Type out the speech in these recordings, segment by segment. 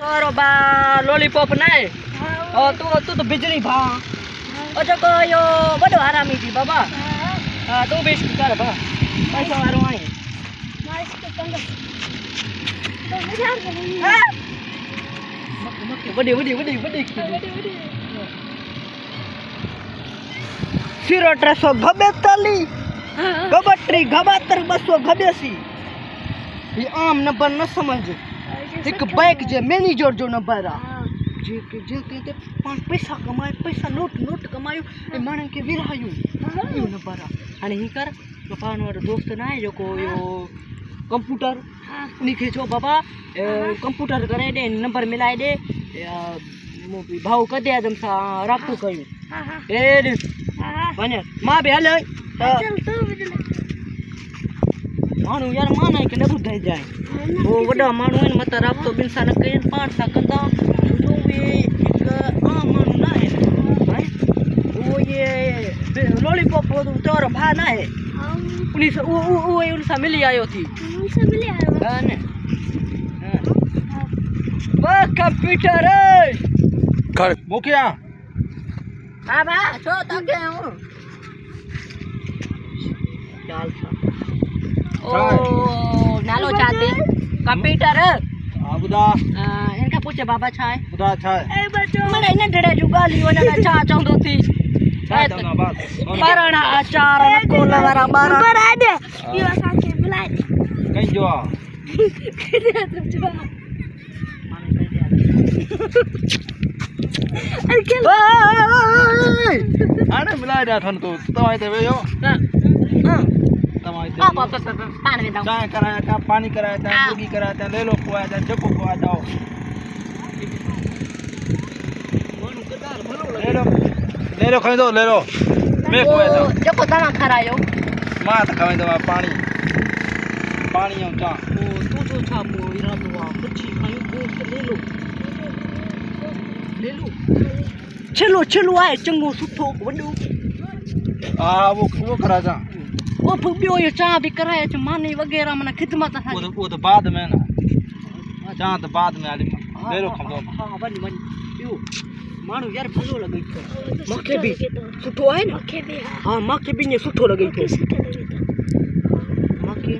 तारो बा लॉलीपॉप नाय तू तो बिजली भा ओजो को यो बड़ो हरामी थी बाबा हां तू बेस कर बा पैसा वारो आई माइस के कंग तो मजार बनी मक्के बड़ी सिरो 300 गबेताली गबट्री गबातर 200 गबेसी ये आम नंबर न समझ एक बैक जे मैनेजर जो नंबर आ जे के पांच पैसा कमाए पैसा नोट कमायो ए माने के विरायो यो नंबर आ आणि ही कर पान वारो दोस्त ना जो को यो कंप्यूटर निके जो बाबा कंप्यूटर करे दे नंबर मिलाए दे भाव कदे आदम सा राखो कयो ए बने मां बे हले चल तो मानू यार माना के न बुधाई जाए वो वडा मानू है मत राबतो बिनसा न कई पांच सा कंदा तो वे एक मानू ना है भाई वो ये लॉलीपॉप वो तोर भा ना है पुलिस वो उनसा मिली आयो थी उनसे मिली आयो हां ने हां कंप्यूटर कर मुखिया बाबा तो तके हूं चाल सा ओ नालो चाहते कंप्यूटर बुदा इनका पूछे बाबा छाए बुदा छाए ए बच्चो मने न ढड़े जुगाली वना चा चौंदो थी ना बात बारणा आचार न को लवारा बारा पर आ दे यो साथे बुलाए कहीं जो किदे तुम जो आने मिला दिया थन तो तवाई ते यो आप पानी में चाय कराया था पानी कराया था मुर्गी कराया था ले लो खुआया था जको खुआ जाओ ले लो खाई दो ले लो मैं खुआया था जको दवा खरायो मां त खाई दो पानी पानी चा तू जो छा मो इरादो आ मच्छी खायो गोश्त ले लो चलो आए चंगो सुठो वडो आ वो करा जा ओ बियो यो चा भी कराया छ मानी वगैरह मने खिदमत था वो तो बाद में ना चा तो बाद में आली ले लो खम दो हां बनी यो मानो यार भलो लगई तो मके भी सुठो है ना मके भी हां मके भी ने सुठो लगई तो मके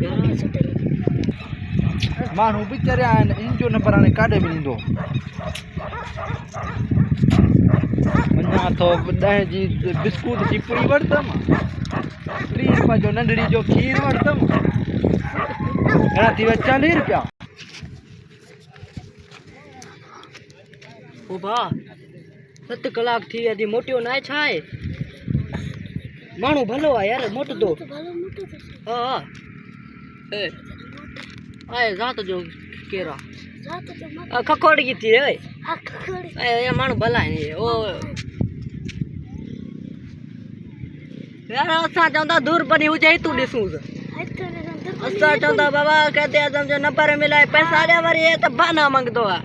यार सुठो मानो बिचारे आन इन जो न पराने काडे भी नींदो मन्या तो बदाय जी बिस्कुट जी पूरी वरतम 30 रुपया जो नंढड़ी जो खीर वरतम एना थी 40 रुपया ओ बा 7 कलाक थी अदी मोटियो ना छाए मानो भलो आ यार मोटो तो हां ए आए जात जो केरा जात जो खकोड़ की थी रे हां खकोड़ ए मानो भला है ओ यार असा चंदा दूर बनी हो जाए तू दिसू असा चंदा बाबा कहते आदम जो नंबर मिलाए पैसा दे वरी ए त बाना मांगदो हां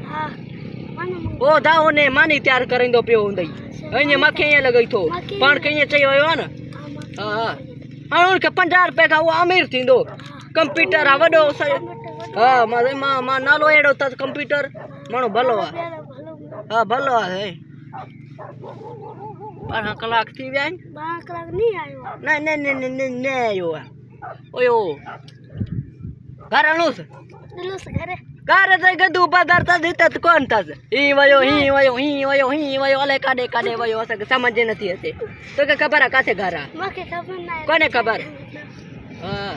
ओ दाओ ने मानी तैयार करिंदो पियो हुंदई अने मखे ये लगई थो पण कई चयो हो ना हां हां उनके 50 रुपए का वो अमीर थिंदो कंप्यूटर आ वडो हां मा नालो एडो त कंप्यूटर मानो भलो आ हां भलो है पर कलाक थी व्या 12 कलाक नहीं आयो नहीं आयो ओयो घर अणुस दिलुस घरे ते गदू पदार्थ देत कोण तास ही वयो अले काडे वयो अस समझ नथी हते तो के खबर कासे घर आ मके खबर ना कोने खबर हां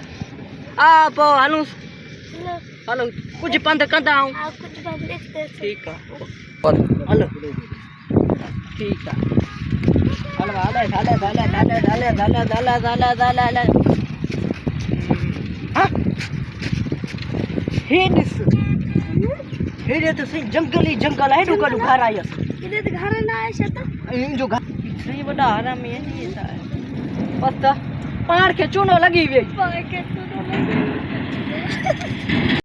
आ पो हनुस हेलो कुछ पंद कंदा हूं हां कुछ पंद देखते ठीक है हेलो ठीक है डाले हां हे तो सही जंगल है डुका घर आयस इधर तो घर ना आया शत इन जो घर सही बड़ा हरामी है नहीं ऐसा बस पहाड़ के चूनो लगी हुई